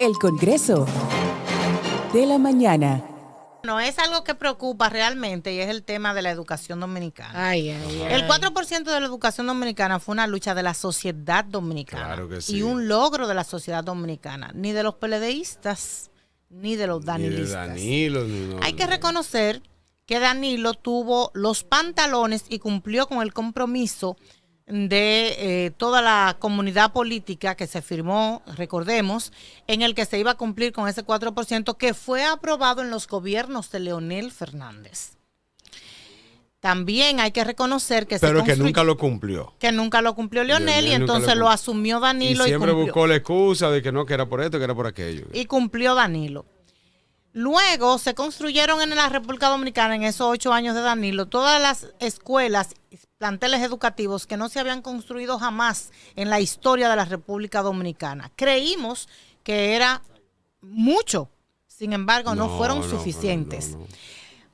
El Congreso de la Mañana. No, es algo que preocupa realmente y es el tema de la educación dominicana. Ay, ay, ay. El 4% de la educación dominicana fue una lucha de la sociedad dominicana. Claro que sí. Y un logro de la sociedad dominicana, ni de los PLDistas, ni de los danilistas. Ni de Danilo, ni no. Hay que reconocer que Danilo tuvo los pantalones y cumplió con el compromiso de toda la comunidad política que se firmó, recordemos, en el que se iba a cumplir con ese 4% que fue aprobado en los gobiernos de Leonel Fernández. También hay que reconocer que pero que nunca lo cumplió. Que nunca lo cumplió Leonel y entonces lo asumió Danilo y siempre cumplió. Buscó la excusa de que no, que era por esto, que era por aquello. Y cumplió Danilo. Luego se construyeron en la República Dominicana, en esos 8 años de Danilo, todas las escuelas, planteles educativos que no se habían construido jamás en la historia de la República Dominicana. Creímos que era mucho, sin embargo, no fueron suficientes. No.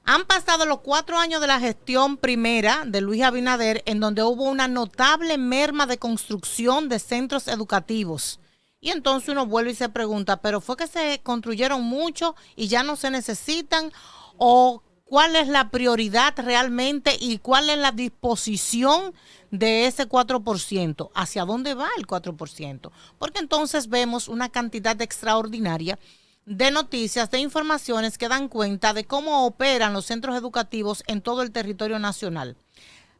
Han pasado los 4 años de la gestión primera de Luis Abinader, en donde hubo una notable merma de construcción de centros educativos. Y entonces uno vuelve y se pregunta, ¿pero fue que se construyeron mucho y ya no se necesitan? ¿O cuál es la prioridad realmente y cuál es la disposición de ese 4%? ¿Hacia dónde va el 4%? Porque entonces vemos una cantidad extraordinaria de noticias, de informaciones que dan cuenta de cómo operan los centros educativos en todo el territorio nacional.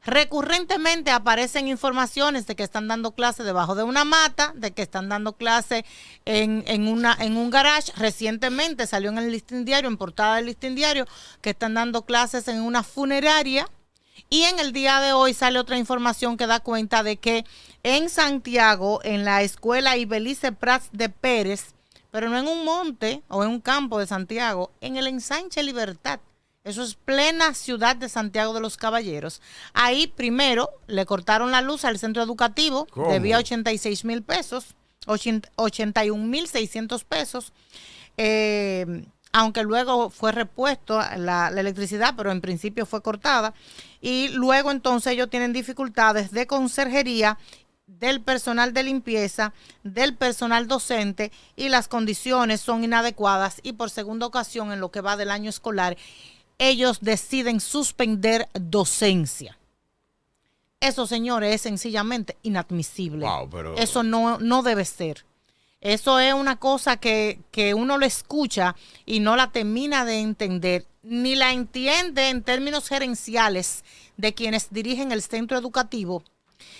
Recurrentemente aparecen informaciones de que están dando clases debajo de una mata, de que están dando clases en un garage. Recientemente salió en el Listín Diario, en portada del Listín Diario, que están dando clases en una funeraria. Y en el día de hoy sale otra información que da cuenta de que en Santiago, en la escuela Ibelice Prats de Pérez, pero no en un monte o en un campo de Santiago, en el Ensanche Libertad. Eso es plena ciudad de Santiago de los Caballeros. Ahí primero le cortaron la luz al centro educativo. ¿Cómo? Debía 86,000 pesos, 81,600 pesos. Aunque luego fue repuesto la electricidad, pero en principio fue cortada. Y luego entonces ellos tienen dificultades de conserjería, del personal de limpieza, del personal docente, y las condiciones son inadecuadas. Y por segunda ocasión en lo que va del año escolar, ellos deciden suspender docencia. Eso, señores, es sencillamente inadmisible. Wow, pero eso no debe ser. Eso es una cosa que uno lo escucha y no la termina de entender, ni la entiende en términos gerenciales de quienes dirigen el centro educativo,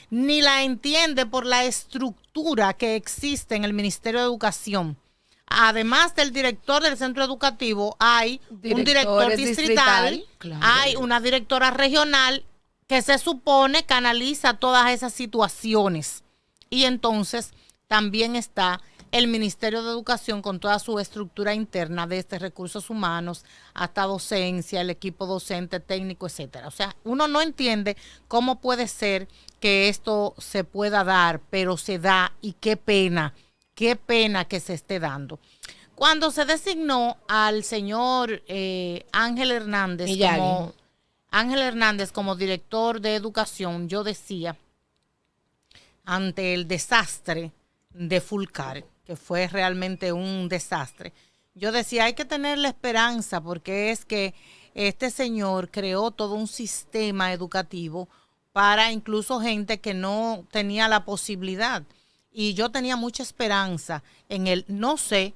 ni la entiende por la estructura que existe en el Ministerio de Educación. Además del director del centro educativo, hay un director distrital, claro. Hay una directora regional que se supone canaliza todas esas situaciones. Y entonces también está el Ministerio de Educación con toda su estructura interna, desde recursos humanos hasta docencia, el equipo docente, técnico, etcétera. O sea, uno no entiende cómo puede ser que esto se pueda dar, pero se da, y qué pena que se esté dando. Cuando se designó al señor Ángel Hernández como director de educación, yo decía, ante el desastre de Fulcar, que fue realmente un desastre, yo decía, hay que tener la esperanza, porque es que este señor creó todo un sistema educativo para incluso gente que no tenía la posibilidad. Y yo tenía mucha esperanza en él. No sé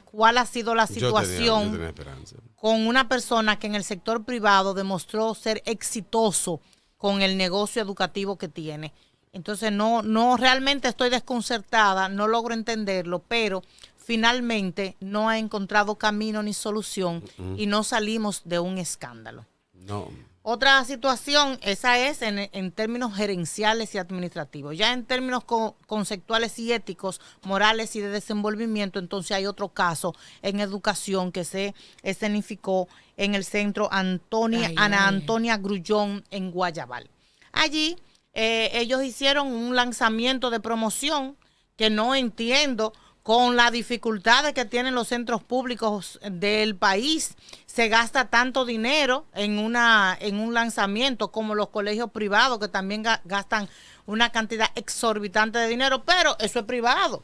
cuál ha sido la situación yo tenía esperanza con una persona que en el sector privado demostró ser exitoso con el negocio educativo que tiene. Entonces no realmente estoy desconcertada, no logro entenderlo, pero finalmente no ha encontrado camino ni solución y no salimos de un escándalo. No. Otra situación, esa es en términos gerenciales y administrativos. Ya en términos conceptuales y éticos, morales y de desenvolvimiento, entonces hay otro caso en educación que se escenificó en el centro Ana Antonia Grullón en Guayabal. Allí ellos hicieron un lanzamiento de promoción que no entiendo. Con las dificultades que tienen los centros públicos del país, se gasta tanto dinero en un lanzamiento como los colegios privados, que también gastan una cantidad exorbitante de dinero, pero eso es privado.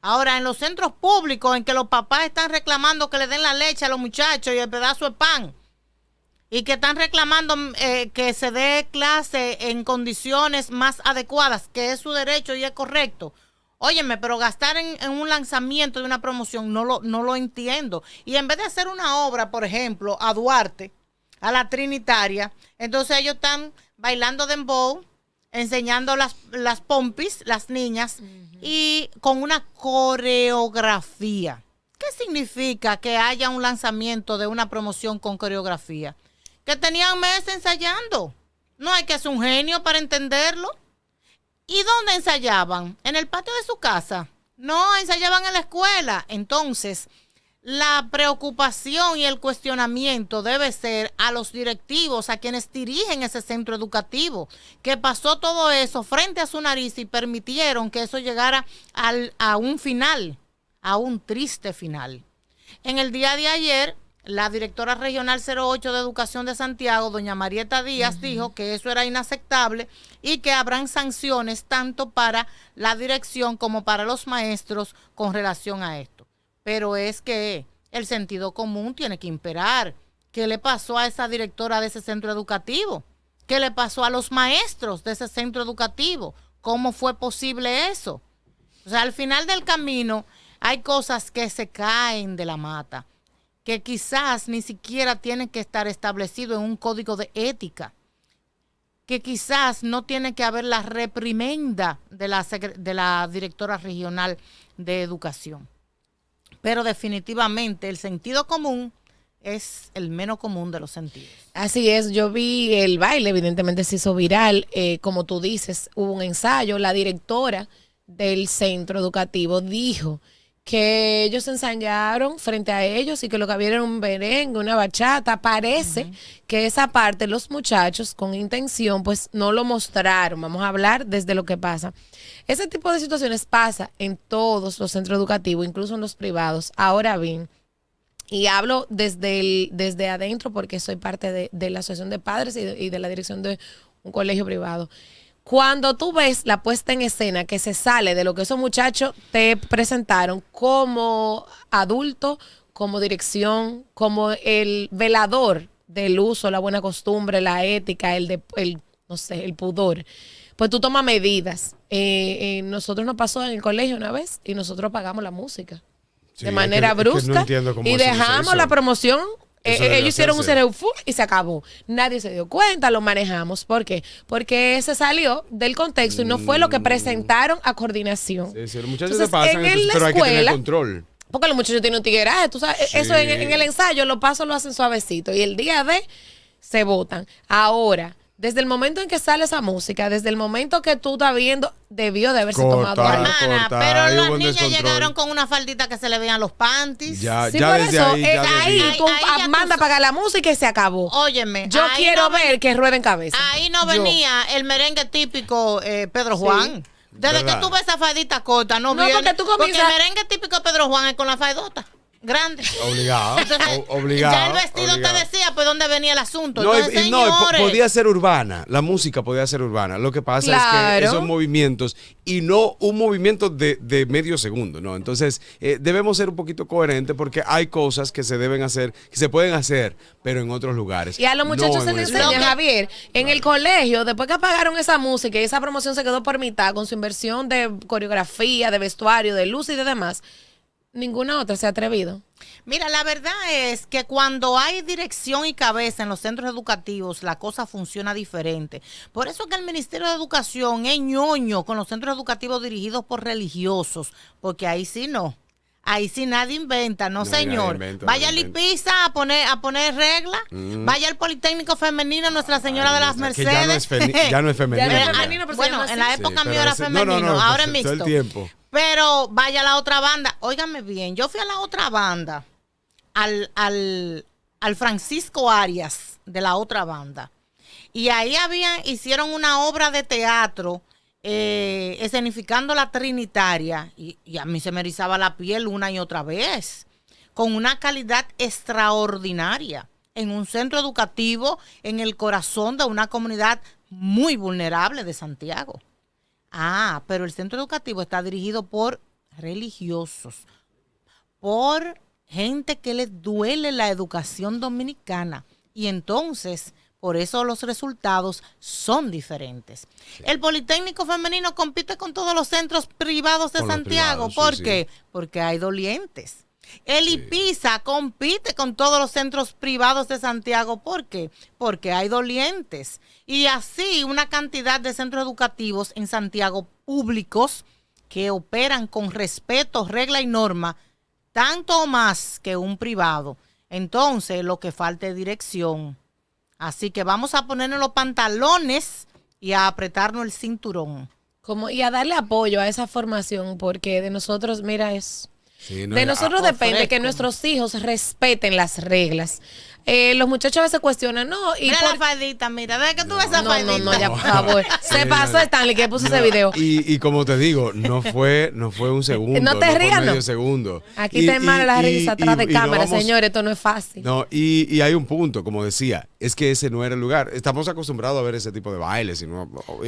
Ahora, en los centros públicos en que los papás están reclamando que le den la leche a los muchachos y el pedazo de pan, y que están reclamando que se dé clase en condiciones más adecuadas, que es su derecho y es correcto. Óyeme, pero gastar en un lanzamiento de una promoción no lo entiendo. Y en vez de hacer una obra, por ejemplo, a Duarte, a la Trinitaria, entonces ellos están bailando dembow, enseñando las pompis, las niñas, y con una coreografía. ¿Qué significa que haya un lanzamiento de una promoción con coreografía? Que tenían meses ensayando. No hay que ser un genio para entenderlo. ¿Y dónde ensayaban? ¿En el patio de su casa? No, ensayaban en la escuela. Entonces, la preocupación y el cuestionamiento debe ser a los directivos, a quienes dirigen ese centro educativo, que pasó todo eso frente a su nariz y permitieron que eso llegara a un final, a un triste final. En el día de ayer, la directora regional 08 de Educación de Santiago, doña Marieta Díaz, dijo que eso era inaceptable y que habrán sanciones tanto para la dirección como para los maestros con relación a esto. Pero es que el sentido común tiene que imperar. ¿Qué le pasó a esa directora de ese centro educativo? ¿Qué le pasó a los maestros de ese centro educativo? ¿Cómo fue posible eso? O sea, al final del camino hay cosas que se caen de la mata, que quizás ni siquiera tienen que estar establecido en un código de ética, que quizás no tiene que haber la reprimenda de la directora regional de educación. Pero definitivamente el sentido común es el menos común de los sentidos. Así es, yo vi el baile, evidentemente se hizo viral, como tú dices, hubo un ensayo, la directora del centro educativo dijo que ellos ensayaron frente a ellos y que lo que había era un merengue, una bachata. Parece que esa parte los muchachos con intención pues no lo mostraron. Vamos a hablar desde lo que pasa. Ese tipo de situaciones pasa en todos los centros educativos, incluso en los privados. Ahora bien, y hablo desde adentro porque soy parte de la asociación de padres y de la dirección de un colegio privado. Cuando tú ves la puesta en escena que se sale de lo que esos muchachos te presentaron como adulto, como dirección, como el velador del uso, la buena costumbre, la ética, el pudor, pues tú tomas medidas. Nosotros nos pasó en el colegio una vez y nosotros pagamos la música de manera brusca y dejamos la promoción. Ellos hicieron un cereufú y se acabó. Nadie se dio cuenta, lo manejamos. ¿Por qué? Porque se salió del contexto y no fue lo que presentaron a coordinación. Sí, los muchachos se pasan, pero hay que tener control. Porque los muchachos tienen un tigueraje, tú sabes. Sí. Eso en el ensayo, los pasos lo hacen suavecito. Y el día de se votan. Ahora, desde el momento en que sale esa música, desde el momento que tú estás viendo, debió de haberse tomado algo. Hermana, pero las niñas llegaron con una faldita que se le veían los panties. Ya por desde eso, ahí, tú manda a pagar la música y se acabó. Óyeme. Yo quiero ver que rueden cabeza. Ahí no venía el merengue típico Pedro Juan. Desde ¿verdad? que tú ves esa faldita corta, no viene. Porque el merengue típico Pedro Juan es con la faldota grande. Obligado. Entonces, obligado. Ya el vestido te decía pues dónde venía el asunto. No, entonces, señores, podía ser urbana. La música podía ser urbana. Lo que pasa es que esos movimientos, y no un movimiento de medio segundo, ¿no? Entonces, debemos ser un poquito coherentes porque hay cosas que se deben hacer, que se pueden hacer, pero en otros lugares. Y a los muchachos se les enseña, Javier, en el colegio, después que apagaron esa música y esa promoción se quedó por mitad con su inversión de coreografía, de vestuario, de luz y de demás, ninguna otra se ha atrevido. Mira, la verdad es que cuando hay dirección y cabeza en los centros educativos, la cosa funciona diferente. Por eso que el Ministerio de Educación es ñoño con los centros educativos dirigidos por religiosos, porque ahí sí no. Ahí sí nadie inventa, no señor. Vaya a Lipiza a poner reglas. Vaya al Politécnico Femenino, Nuestra Señora de las Mercedes. Ya no es femenino. Bueno, en la época mía era femenino, ahora es mixto. Todo el tiempo. Pero vaya a la otra banda. Óigame bien, yo fui a la otra banda, al Francisco Arias de la otra banda. Y ahí hicieron una obra de teatro escenificando la Trinitaria. Y a mí se me erizaba la piel una y otra vez. Con una calidad extraordinaria. En un centro educativo en el corazón de una comunidad muy vulnerable de Santiago. Pero el centro educativo está dirigido por religiosos, por gente que les duele la educación dominicana. Y entonces, por eso los resultados son diferentes. Sí. El Politécnico Femenino compite con todos los centros privados de Santiago. ¿Por qué? Porque hay dolientes. El IPISA compite con todos los centros privados de Santiago. ¿Por qué? Porque hay dolientes. Y así una cantidad de centros educativos en Santiago públicos que operan con respeto, regla y norma, tanto o más que un privado. Entonces, lo que falta es dirección. Así que vamos a ponernos los pantalones y a apretarnos el cinturón. Y a darle apoyo a esa formación, porque de nosotros, mira, de nosotros depende que nuestros hijos respeten las reglas. Los muchachos a veces cuestionan, no. Mira la faldita, mira, ¿de que tú ves esa faldita? No, ya, por favor. Se pasó Stanley que puso ese video. Y como te digo, no fue un segundo. No te rías, medio segundo. Aquí te manda la risa atrás de cámara, señores, esto no es fácil. No, y hay un punto, como decía, es que ese no era el lugar. Estamos acostumbrados a ver ese tipo de bailes.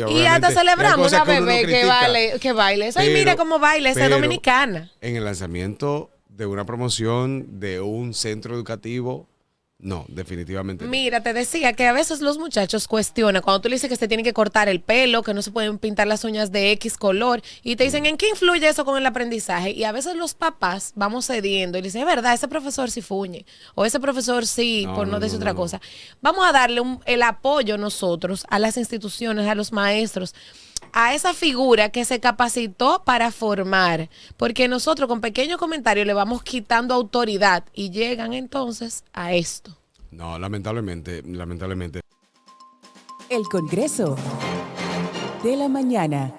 Y hasta celebramos una bebé que baile. Eso, y mira cómo baila, esa es dominicana. En el lanzamiento de una promoción de un centro educativo, no, definitivamente no. Mira, te decía que a veces los muchachos cuestionan cuando tú le dices que se tienen que cortar el pelo, que no se pueden pintar las uñas de X color, y te dicen, ¿en qué influye eso con el aprendizaje? Y a veces los papás vamos cediendo y le dicen, es verdad, ese profesor sí fuñe, o ese profesor sí, por no decir otra cosa. Vamos a darle el apoyo nosotros a las instituciones, a los maestros, a esa figura que se capacitó para formar, porque nosotros con pequeños comentarios le vamos quitando autoridad y llegan entonces a esto. No, lamentablemente. El Congreso de la Mañana.